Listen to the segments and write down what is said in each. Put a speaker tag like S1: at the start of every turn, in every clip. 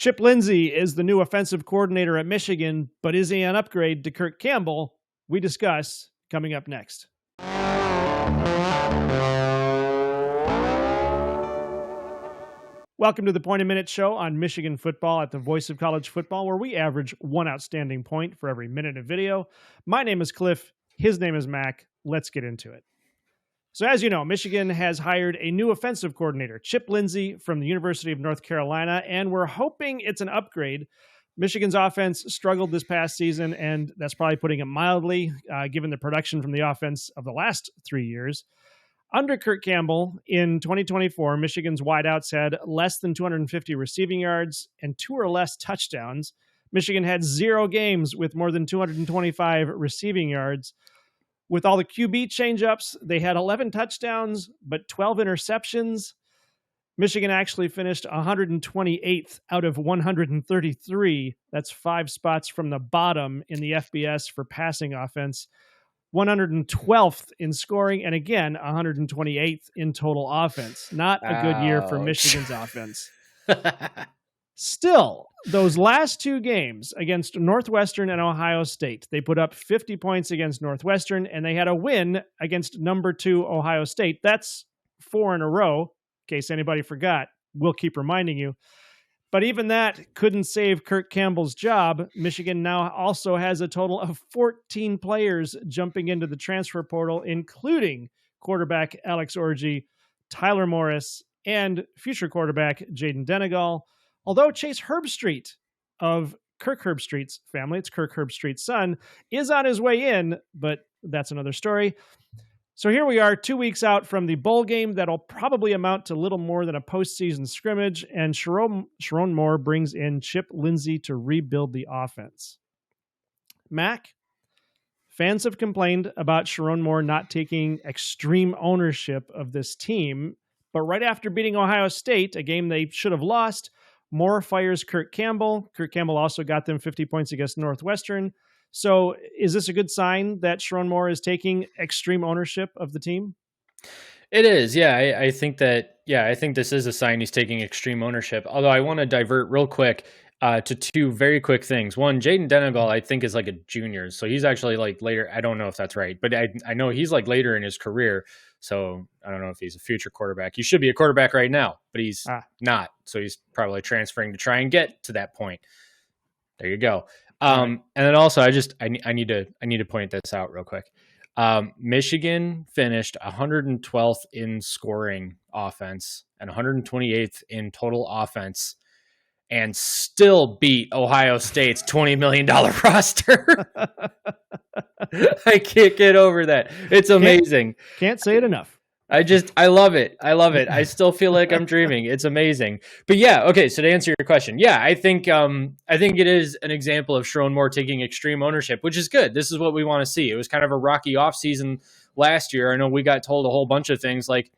S1: Chip Lindsey is the new offensive coordinator at Michigan, but is he an upgrade to Kirk Campbell? We discuss coming up next. Welcome to the Point a Minute Show on Michigan football at the Voice of College Football, where we average one outstanding point for every minute of video. My name is Cliff. His name is Mac. Let's get into it. So as you know, Michigan has hired a new offensive coordinator, Chip Lindsey from the University of North Carolina, and we're hoping it's an upgrade. Michigan's offense struggled this past season, and that's probably putting it mildly, given the production from the offense of the last 3 years. Under Kirk Campbell, in 2024, Michigan's wideouts had less than 250 receiving yards and 2 or less touchdowns. Michigan had 0 games with more than 225 receiving yards. With all the QB changeups, they had 11 touchdowns, but 12 interceptions. Michigan actually finished 128th out of 133. That's 5 spots from the bottom in the FBS for passing offense. 112th in scoring, and again, 128th in total offense. Not a good year for Michigan's offense. Still, those last 2 games against Northwestern and Ohio State, they put up 50 points against Northwestern, and they had a win against number 2 Ohio State. That's 4 in a row, in case anybody forgot. We'll keep reminding you. But even that couldn't save Kirk Campbell's job. Michigan now also has a total of 14 players jumping into the transfer portal, including quarterback Alex Orji, Tyler Morris, and future quarterback Jaden Denegal. Although Chase Herbstreit of Kirk Herbstreit's family, it's Kirk Herbstreit's son, is on his way in, but that's another story. So here we are 2 weeks out from the bowl game that'll probably amount to little more than a postseason scrimmage, and Sharon Moore brings in Chip Lindsey to rebuild the offense. Mac, fans have complained about Sharon Moore not taking extreme ownership of this team, but right after beating Ohio State, a game they should have lost, Moore fires Kirk Campbell. Kirk Campbell also got them 50 points against Northwestern. So is this a good sign that Sharon Moore is taking extreme ownership of the team?
S2: It is. Yeah. I think this is a sign he's taking extreme ownership. Although I want to divert real quick to 2 very quick things. One, Jaden Denegal, I think, is like a junior. So he's actually like later. I don't know if that's right, but I know he's like later in his career. So I don't know if he's a future quarterback. He should be a quarterback right now, but he's not. So he's probably transferring to try and get to that point. There you go. And then also I need to point this out real quick. Michigan finished 112th in scoring offense and 128th in total offense and still beat Ohio State's $20 million roster. I can't get over that. It's amazing.
S1: Can't say it enough.
S2: I love it. I still feel like I'm dreaming. It's amazing. But yeah, okay. So to answer your question, yeah, I think it is an example of Sharon Moore taking extreme ownership, which is good. This is what we want to see. It was kind of a rocky offseason last year. I know we got told a whole bunch of things like,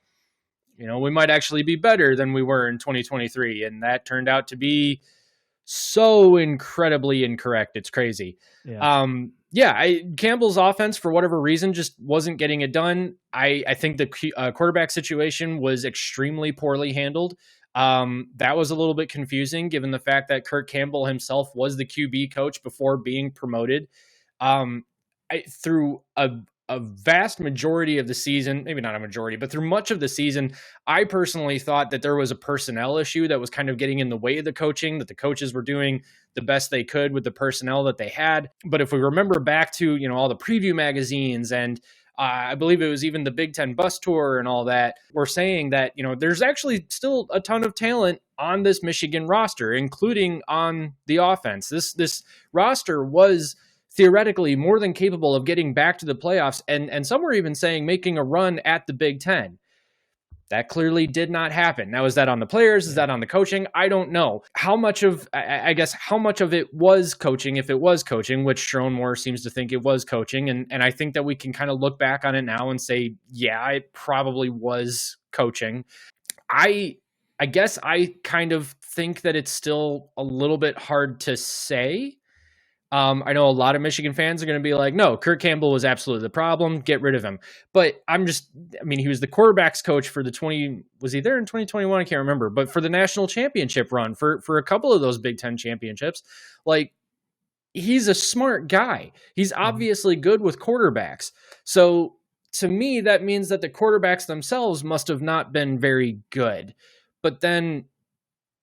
S2: we might actually be better than we were in 2023. And that turned out to be so incredibly incorrect. It's crazy. Yeah. Campbell's offense, for whatever reason, just wasn't getting it done. I think the quarterback situation was extremely poorly handled. That was a little bit confusing given the fact that Kirk Campbell himself was the QB coach before being promoted. Through a vast majority of the season, maybe not a majority, but through much of the season, I personally thought that there was a personnel issue that was kind of getting in the way of the coaching, that the coaches were doing the best they could with the personnel that they had. But if we remember back to, all the preview magazines and I believe it was even the Big Ten bus tour and all that, we're saying that, there's actually still a ton of talent on this Michigan roster, including on the offense. This roster was theoretically more than capable of getting back to the playoffs, and some were even saying making a run at the Big Ten. That clearly did not happen. Now, is that on the players? Is that on the coaching? I don't know. How much of it was coaching, if it was coaching, which Sharon Moore seems to think it was coaching. And I think that we can kind of look back on it now and say, yeah, it probably was coaching. I guess I kind of think that it's still a little bit hard to say. I know a lot of Michigan fans are going to be like, no, Kurt Campbell was absolutely the problem. Get rid of him. But I mean, he was the quarterback's coach for was he there in 2021? I can't remember, but for the national championship run for a couple of those Big Ten championships, like, he's a smart guy. He's obviously good with quarterbacks. So to me, that means that the quarterbacks themselves must have not been very good. But then,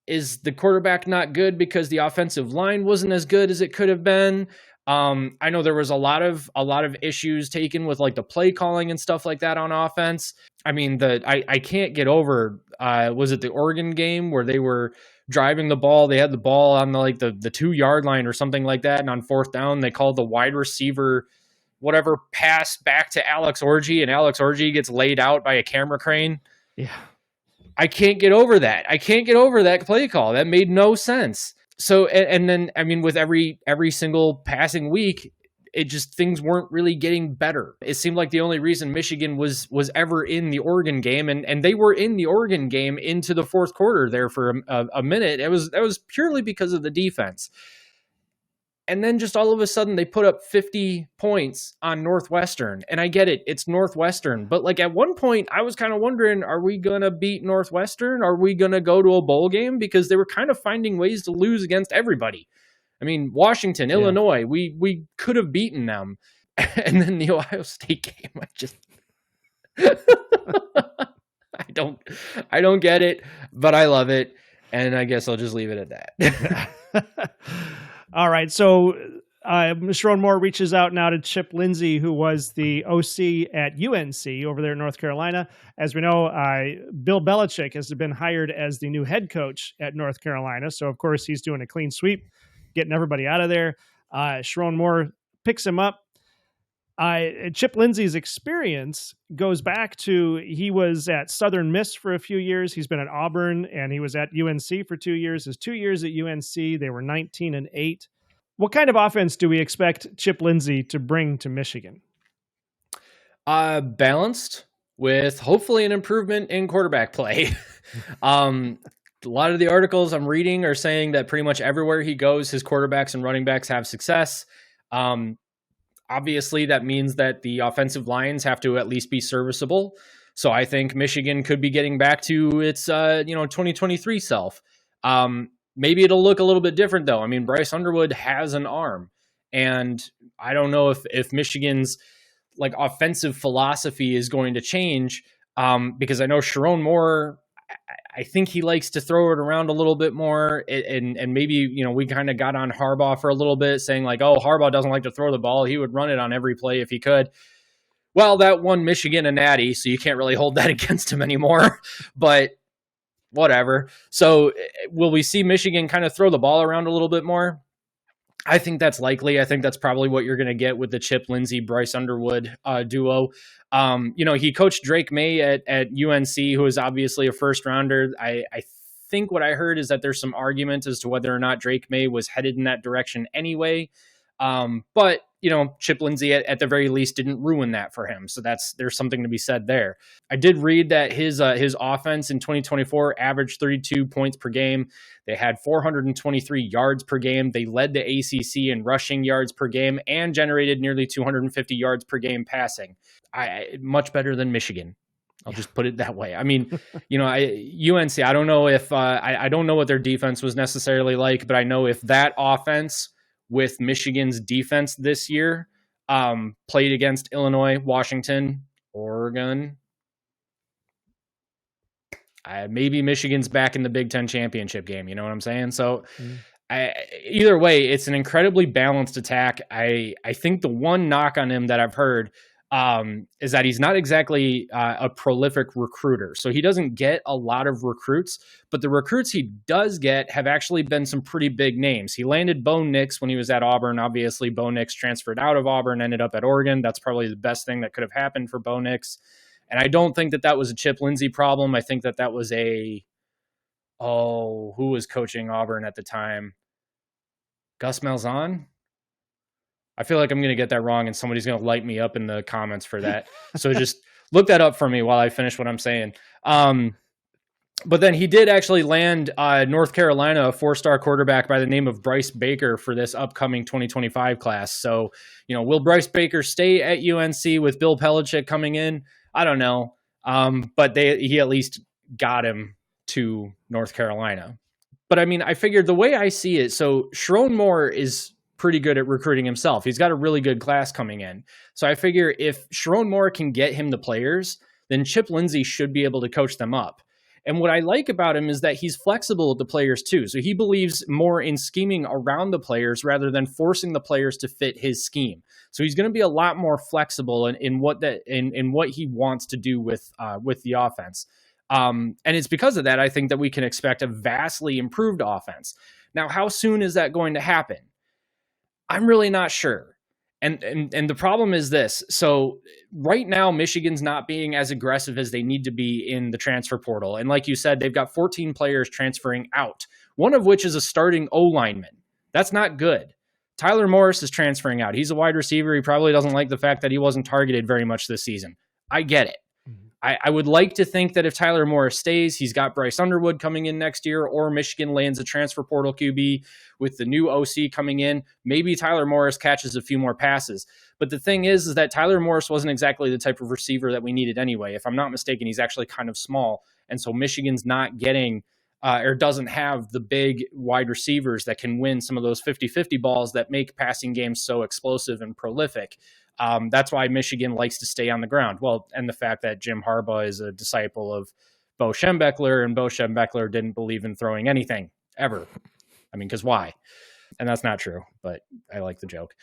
S2: is the quarterback not good because the offensive line wasn't as good as it could have been? I know there was a lot of issues taken with like the play calling and stuff like that on offense. I mean, I can't get over, was it the Oregon game where they were driving the ball? They had the ball on the 2-yard line or something like that. And on 4th down, they called the wide receiver, whatever, pass back to Alex Orji, and Alex Orji gets laid out by a camera crane.
S1: Yeah.
S2: I can't get over that. I can't get over that play call. That made no sense. So, and then, I mean, with every single passing week, it just, things weren't really getting better. It seemed like the only reason Michigan was ever in the Oregon game, and they were in the Oregon game into the 4th quarter there for a minute. That was purely because of the defense. And then just all of a sudden they put up 50 points on Northwestern. And I get it, it's Northwestern. But like at one point I was kind of wondering, are we going to beat Northwestern? Are we going to go to a bowl game? Because they were kind of finding ways to lose against everybody. I mean, Washington, Illinois, we could have beaten them. And then the Ohio State game, I just I don't get it, but I love it. And I guess I'll just leave it at that.
S1: All right. So Sharon Moore reaches out now to Chip Lindsey, who was the OC at UNC over there in North Carolina. As we know, Bill Belichick has been hired as the new head coach at North Carolina. So, of course, he's doing a clean sweep, getting everybody out of there. Sharon Moore picks him up. Chip Lindsey's experience goes back to, he was at Southern Miss for a few years. He's been at Auburn, and he was at UNC for 2 years. His 2 years at UNC, they were 19-8. What kind of offense do we expect Chip Lindsey to bring to Michigan?
S2: Balanced with hopefully an improvement in quarterback play. A lot of the articles I'm reading are saying that pretty much everywhere he goes, his quarterbacks and running backs have success. Obviously, that means that the offensive lines have to at least be serviceable. So I think Michigan could be getting back to its 2023 self. Maybe it'll look a little bit different, though. I mean, Bryce Underwood has an arm. And I don't know if Michigan's like offensive philosophy is going to change, because I know Sharon Moore, I think he likes to throw it around a little bit more, and maybe, we kind of got on Harbaugh for a little bit, saying like, oh, Harbaugh doesn't like to throw the ball. He would run it on every play if he could. Well, that won Michigan a natty, so you can't really hold that against him anymore, but whatever. So will we see Michigan kind of throw the ball around a little bit more? I think that's likely. I think that's probably what you're going to get with the Chip Lindsey, Bryce Underwood duo. He coached Drake May at UNC, who is obviously a first rounder. I think what I heard is that there's some argument as to whether or not Drake May was headed in that direction anyway. But Chip Lindsey at the very least didn't ruin that for him. So there's something to be said there. I did read that his offense in 2024 averaged 32 points per game. They had 423 yards per game. They led the ACC in rushing yards per game and generated nearly 250 yards per game passing. Much better than Michigan. I'll just put it that way. I mean, UNC, I don't know if I don't know what their defense was necessarily like, but I know if that offense with Michigan's defense this year played against Illinois, Washington, Oregon, maybe Michigan's back in the Big Ten championship game. You know what I'm saying? So either way, it's an incredibly balanced attack. I think the one knock on him that I've heard is that he's not exactly a prolific recruiter. So he doesn't get a lot of recruits, but the recruits he does get have actually been some pretty big names. He landed Bo Nix when he was at Auburn. Obviously, Bo Nix transferred out of Auburn, ended up at Oregon. That's probably the best thing that could have happened for Bo Nix. And I don't think that was a Chip Lindsey problem. I think that was who was coaching Auburn at the time? Gus Malzahn? I feel like I'm going to get that wrong, and somebody's going to light me up in the comments for that. So just look that up for me while I finish what I'm saying. But then he did actually land North Carolina, a 4-star quarterback by the name of Bryce Baker for this upcoming 2025 class. So, will Bryce Baker stay at UNC with Bill Belichick coming in? I don't know. But he at least got him to North Carolina. But I mean, I figured the way I see it, so Sharon Moore is pretty good at recruiting himself. He's got a really good class coming in. So I figure if Sharon Moore can get him the players, then Chip Lindsey should be able to coach them up. And what I like about him is that he's flexible with the players too. So he believes more in scheming around the players rather than forcing the players to fit his scheme. So he's going to be a lot more flexible in what he wants to do with the offense. And it's because of that, I think that we can expect a vastly improved offense. Now, how soon is that going to happen? I'm really not sure. And the problem is this. So right now, Michigan's not being as aggressive as they need to be in the transfer portal. And like you said, they've got 14 players transferring out, one of which is a starting O-lineman. That's not good. Tyler Morris is transferring out. He's a wide receiver. He probably doesn't like the fact that he wasn't targeted very much this season. I get it. I would like to think that if Tyler Morris stays, he's got Bryce Underwood coming in next year, or Michigan lands a transfer portal QB with the new OC coming in. Maybe Tyler Morris catches a few more passes. But the thing is that Tyler Morris wasn't exactly the type of receiver that we needed anyway. If I'm not mistaken, he's actually kind of small. And so Michigan's not getting or doesn't have the big wide receivers that can win some of those 50-50 balls that make passing games so explosive and prolific. That's why Michigan likes to stay on the ground. Well, and the fact that Jim Harbaugh is a disciple of Bo Schembechler, and Bo Schembechler didn't believe in throwing anything ever. I mean, because why? And that's not true, but I like the joke.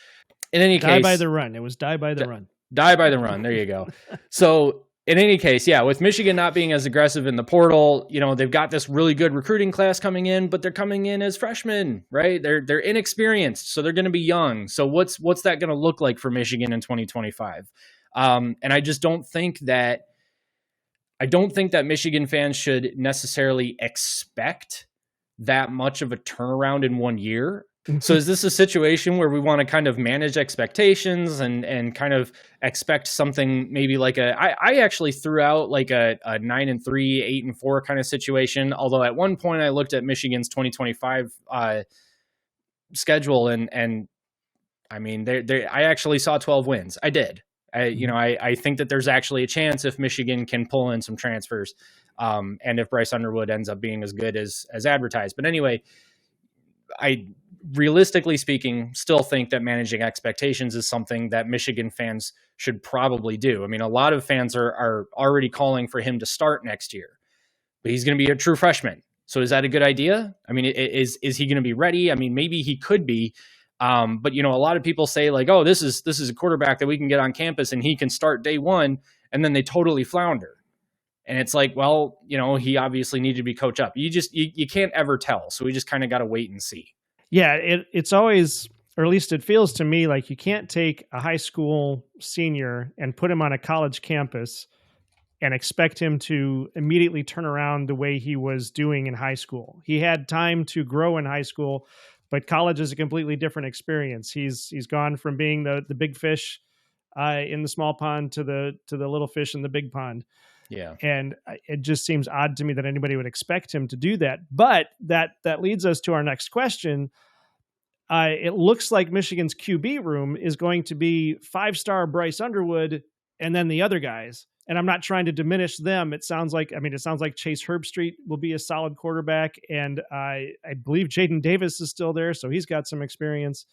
S2: In any case,
S1: die by the run. It was die by the run.
S2: Die by the run. There you go. So in any case, yeah, with Michigan not being as aggressive in the portal, they've got this really good recruiting class coming in, but they're coming in as freshmen, right? They're inexperienced, so they're going to be young. So what's that going to look like for Michigan in 2025? And I just don't think that Michigan fans should necessarily expect that much of a turnaround in 1 year. So is this a situation where we want to kind of manage expectations and kind of expect something maybe like I actually threw out like a 9-3, 8-4 kind of situation. Although at one point I looked at Michigan's 2025 schedule and I mean, I actually saw 12 wins. I did. I think that there's actually a chance if Michigan can pull in some transfers and if Bryce Underwood ends up being as good as advertised. But anyway, I realistically speaking, still think that managing expectations is something that Michigan fans should probably do. I mean, a lot of fans are already calling for him to start next year, but he's going to be a true freshman. So is that a good idea? I mean, is he going to be ready? I mean, maybe he could be. But a lot of people say like, oh, this is a quarterback that we can get on campus and he can start day one, and then they totally flounder. And it's like, well, he obviously needed to be coached up. You can't ever tell. So we just kind of got to wait and see.
S1: Yeah, it's always, or at least it feels to me like you can't take a high school senior and put him on a college campus and expect him to immediately turn around the way he was doing in high school. He had time to grow in high school, but college is a completely different experience. He's gone from being the big fish in the small pond to the little fish in the big pond.
S2: Yeah.
S1: And it just seems odd to me that anybody would expect him to do that. But that leads us to our next question. It looks like Michigan's QB room is going to be 5-star Bryce Underwood and then the other guys. And I'm not trying to diminish them. It sounds like Chase Herbstreit will be a solid quarterback. And I believe Jaden Davis is still there. So he's got some experience.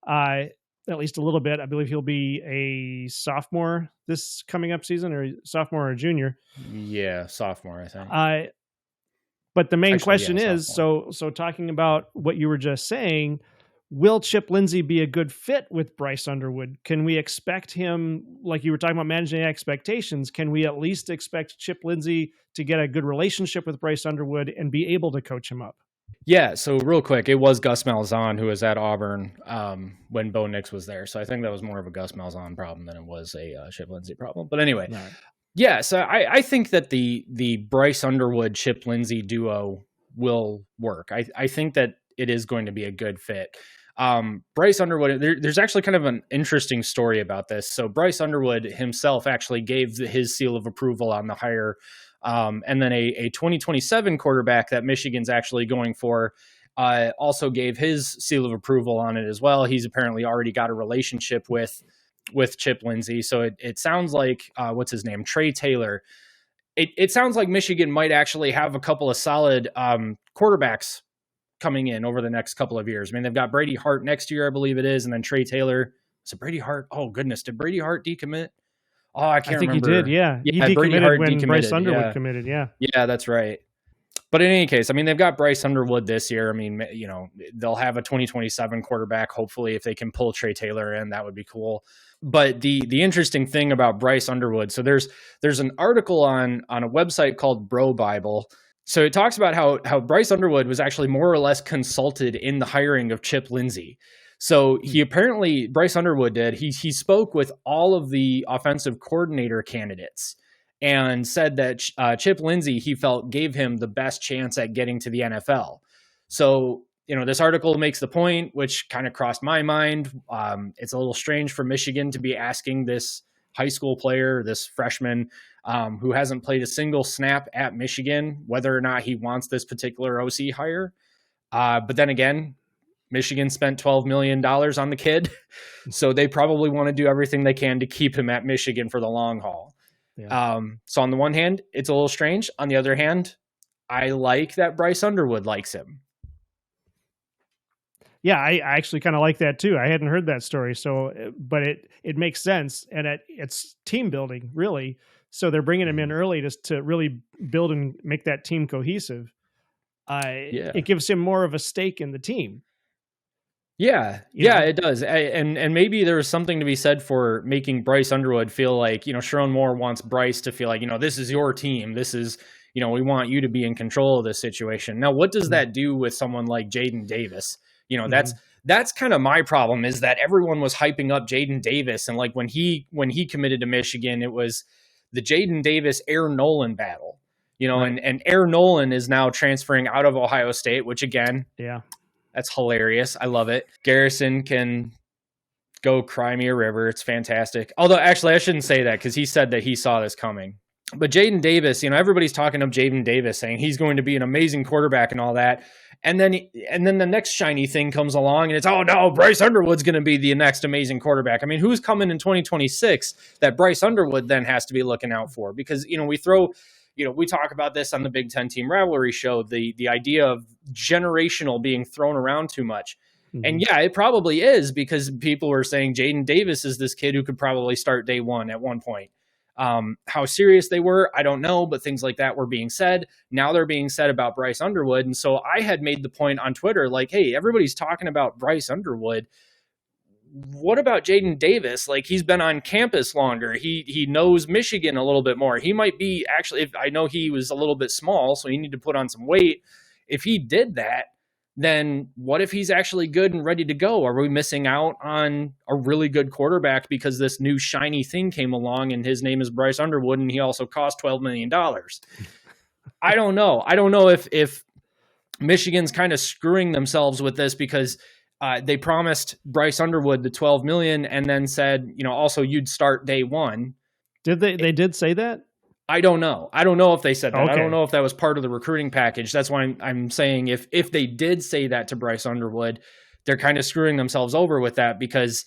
S1: At least a little bit. I believe he'll be a sophomore this coming up season, or sophomore or junior.
S2: Yeah, sophomore, I think.
S1: But the main question is, so talking about what you were just saying, will Chip Lindsey be a good fit with Bryce Underwood? Can we expect him, like you were talking about managing expectations, can we at least expect Chip Lindsey to get a good relationship with Bryce Underwood and be able to coach him up?
S2: Yeah, so real quick, it was Gus Malzahn who was at Auburn when Bo Nix was there. So I think that was more of a Gus Malzahn problem than it was a Chip Lindsey problem. But anyway, right. Yeah, so I think that the Bryce Underwood-Chip Lindsey duo will work. I think that it is going to be a good fit. Bryce Underwood, there's actually kind of an interesting story about this. So Bryce Underwood himself actually gave his seal of approval on the hire And then a 2027 quarterback that Michigan's actually going for also gave his seal of approval on it as well. He's apparently already got a relationship with Chip Lindsey. So it sounds like, what's his name? Trey Taylor. It sounds like Michigan might actually have a couple of solid quarterbacks coming in over the next couple of years. I mean, they've got Brady Hart next year, I believe it is, and then Trey Taylor. So Brady Hart. Oh goodness, did Brady Hart decommit? Oh, I can't remember.
S1: I think he did. Yeah,
S2: yeah,
S1: he
S2: Brady
S1: decommitted
S2: Hart
S1: when
S2: decommitted.
S1: Bryce Underwood committed. Yeah,
S2: that's right. But in any case, I mean, they've got Bryce Underwood this year. I mean, they'll have a 2027 quarterback. Hopefully, if they can pull Trey Taylor in, that would be cool. But the interesting thing about Bryce Underwood, so there's an article on a website called Bro Bible. So it talks about how Bryce Underwood was actually more or less consulted in the hiring of Chip Lindsey. So he apparently, Bryce Underwood did, he spoke with all of the offensive coordinator candidates and said that Chip Lindsey, he felt, gave him the best chance at getting to the NFL. So, this article makes the point, which kind of crossed my mind. It's a little strange for Michigan to be asking this high school player, this freshman, who hasn't played a single snap at Michigan, whether or not he wants this particular OC hire. But then again, Michigan spent $12 million on the kid, so they probably want to do everything they can to keep him at Michigan for the long haul. Yeah. So on the one hand, it's a little strange. On the other hand, I like that Bryce Underwood likes him.
S1: Yeah, I actually kind of like that too. I hadn't heard that story, so but it makes sense, and it's team building really. So they're bringing him in early to really build and make that team cohesive. It gives him more of a stake in the team.
S2: Yeah, it does. And maybe there's something to be said for making Bryce Underwood feel like, Sharon Moore wants Bryce to feel like, this is your team. This is, we want you to be in control of this situation. Now, what does that do with someone like Jaden Davis? That's kind of my problem, is that everyone was hyping up Jaden Davis. And like when he committed to Michigan, it was the Jaden Davis Air Nolan battle, right. and Air Nolan is now transferring out of Ohio State, which again, that's hilarious. I love it. Garrison can go cry me a river. It's fantastic. Although actually I shouldn't say that, because he said that he saw this coming. But Jaden Davis, everybody's talking up Jaden Davis, saying he's going to be an amazing quarterback and all that. And then the next shiny thing comes along and it's, oh no, Bryce Underwood's going to be the next amazing quarterback. I mean, who's coming in 2026 that Bryce Underwood then has to be looking out for? Because, we talk about this on the Big Ten Team Rivalry show, the idea of generational being thrown around too much. Mm-hmm. And yeah, it probably is, because people were saying Jaden Davis is this kid who could probably start day one at one point. How serious they were, I don't know, but things like that were being said. Now they're being said about Bryce Underwood. And so I had made the point on Twitter, like, hey, everybody's talking about Bryce Underwood. What about Jaden Davis? Like, he's been on campus longer. He knows Michigan a little bit more. He might be actually, I know he was a little bit small, so he needed to put on some weight. If he did that, then what if he's actually good and ready to go? Are we missing out on a really good quarterback because this new shiny thing came along and his name is Bryce Underwood and he also cost $12 million? I don't know. I don't know if Michigan's kind of screwing themselves with this, because they promised Bryce Underwood the $12 million and then said, also you'd start day one.
S1: Did they did say that?
S2: I don't know. I don't know if they said that.
S1: Okay.
S2: I don't know if that was part of the recruiting package. That's why I'm saying if they did say that to Bryce Underwood, they're kind of screwing themselves over with that, because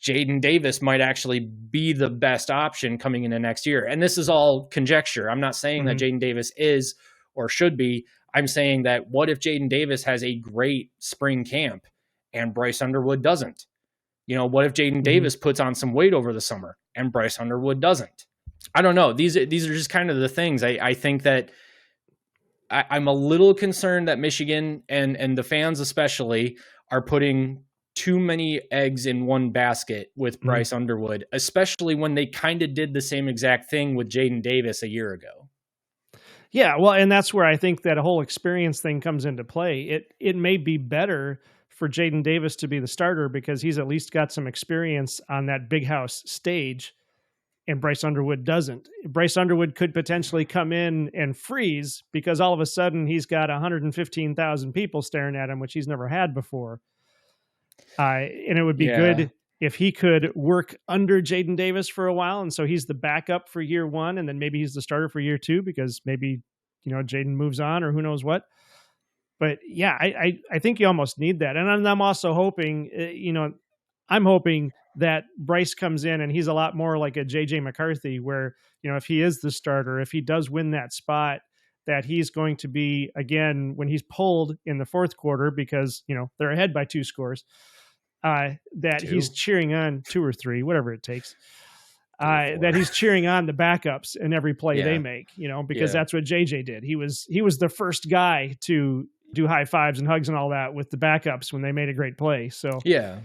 S2: Jaden Davis might actually be the best option coming into next year. And this is all conjecture. I'm not saying that Jaden Davis is or should be. I'm saying that what if Jaden Davis has a great spring camp and Bryce Underwood doesn't? What if Jaden Davis puts on some weight over the summer and Bryce Underwood doesn't? I don't know. These are just kind of the things. I think that I'm a little concerned that Michigan and the fans especially are putting too many eggs in one basket with Bryce Underwood, especially when they kind of did the same exact thing with Jaden Davis a year ago.
S1: Yeah, well, and that's where I think that whole experience thing comes into play. It may be better for Jaden Davis to be the starter because he's at least got some experience on that big house stage, and Bryce Underwood doesn't. Bryce Underwood could potentially come in and freeze because all of a sudden he's got 115,000 people staring at him, which he's never had before. And it would be good if he could work under Jaden Davis for a while, and so he's the backup for year one, and then maybe he's the starter for year two because maybe, Jaden moves on or who knows what. But yeah, I think you almost need that. And I'm also hoping, I'm hoping that Bryce comes in and he's a lot more like a JJ McCarthy, where, if he is the starter, if he does win that spot, that he's going to be, again, when he's pulled in the fourth quarter, because, they're ahead by 2 scores, that he's cheering on 2 or 3, whatever it takes. That he's cheering on the backups in every play they make, because that's what JJ did. He was the first guy to do high fives and hugs and all that with the backups when they made a great play. So maybe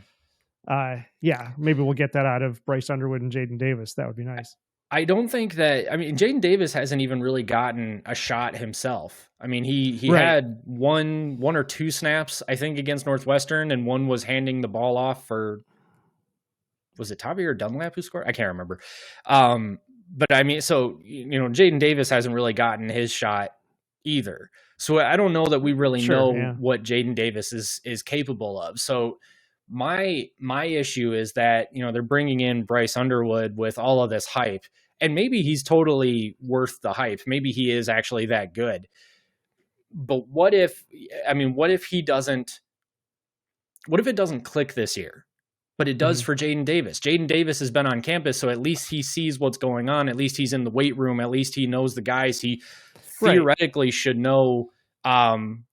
S1: we'll get that out of Bryce Underwood and Jaden Davis. That would be nice.
S2: I don't think that, Jaden Davis hasn't even really gotten a shot himself. He had one or 2 snaps, I think, against Northwestern, and one was handing the ball off for, was it Tavi or Dunlap who scored? I can't remember. But Jaden Davis hasn't really gotten his shot either. So I don't know that we really know what Jaden Davis is capable of. So my issue is that, they're bringing in Bryce Underwood with all of this hype, and maybe he's totally worth the hype. Maybe he is actually that good. But what if it doesn't click this year? But it does for Jaden Davis. Jaden Davis has been on campus, so at least he sees what's going on. At least he's in the weight room. At least he knows the guys. He theoretically should know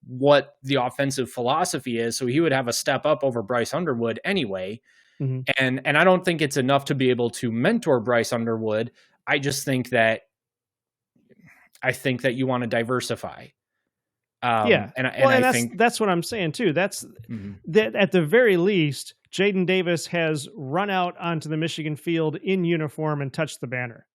S2: what the offensive philosophy is. So he would have a step up over Bryce Underwood anyway. And I don't think it's enough to be able to mentor Bryce Underwood. I just think that you want to diversify. I think that's what I'm saying too. That's that at the very least, Jaden Davis has run out onto the Michigan field in uniform and touched the banner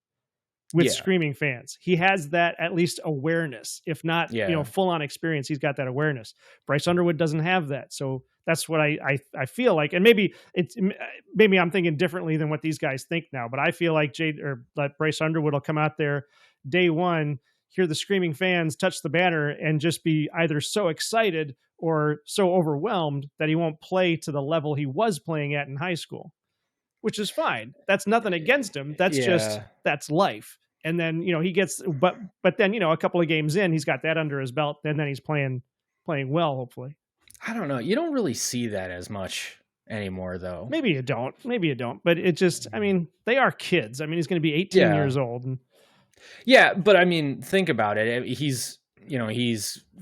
S2: with screaming fans. He has that at least awareness, if not, full on experience. He's got that awareness. Bryce Underwood doesn't have that. So that's what I feel like. And maybe I'm thinking differently than what these guys think now, but I feel like Bryce Underwood will come out there day one, hear the screaming fans, touch the banner, and just be either so excited or so overwhelmed that he won't play to the level he was playing at in high school, which is fine. That's nothing against him. That's just, that's life. And then, he gets, but then, a couple of games in, he's got that under his belt, and then he's playing well, hopefully. I don't know. You don't really see that as much anymore, though.
S1: Maybe you don't, but it just, they are kids. He's going to be 18 years old.
S2: Yeah, but think about it. He's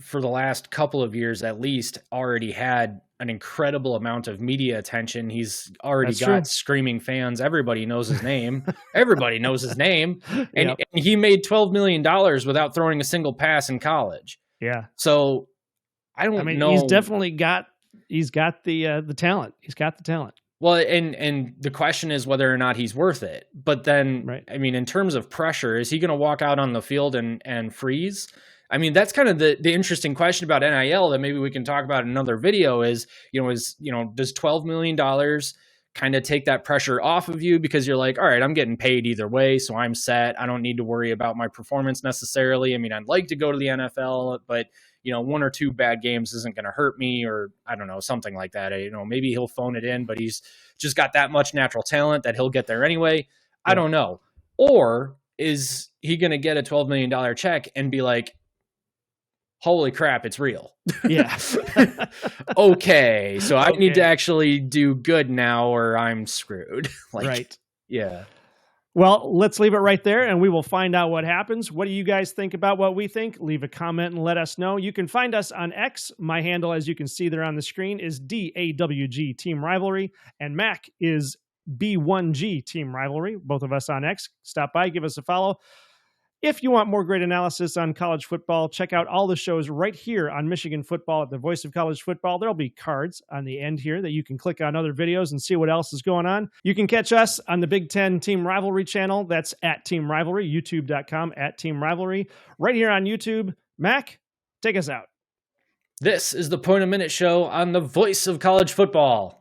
S2: for the last couple of years at least already had an incredible amount of media attention. He's already got screaming fans. Everybody knows his name. And he made $12 million without throwing a single pass in college.
S1: Yeah.
S2: So I don't know.
S1: He's definitely got the talent. He's got the talent.
S2: Well, and the question is whether or not he's worth it. But then, in terms of pressure, is he going to walk out on the field and freeze? That's kind of the interesting question about NIL that maybe we can talk about in another video is, does $12 million kind of take that pressure off of you because you're like, all right, I'm getting paid either way, so I'm set. I don't need to worry about my performance necessarily. I'd like to go to the NFL, but 1 or 2 bad games isn't going to hurt me, or I don't know, something like that. Maybe he'll phone it in, but he's just got that much natural talent that he'll get there anyway. I don't know. Or is he going to get a $12 million check and be like, holy crap, it's real.
S1: Yeah.
S2: Okay. So I need to actually do good now or I'm screwed.
S1: Right.
S2: Yeah.
S1: Well, let's leave it right there and we will find out what happens. What do you guys think about what we think? Leave a comment and let us know. You can find us on X. My handle, as you can see there on the screen, is DAWG Team Rivalry, and Mac is B1G Team Rivalry. Both of us on X. Stop by, give us a follow. If you want more great analysis on college football, check out all the shows right here on Michigan Football at the Voice of College Football. There'll be cards on the end here that you can click on other videos and see what else is going on. You can catch us on the Big Ten Team Rivalry channel. That's at Team Rivalry, youtube.com at Team Rivalry. Right here on YouTube. Mac, take us out.
S2: This is the Point a Minute Show on the Voice of College Football.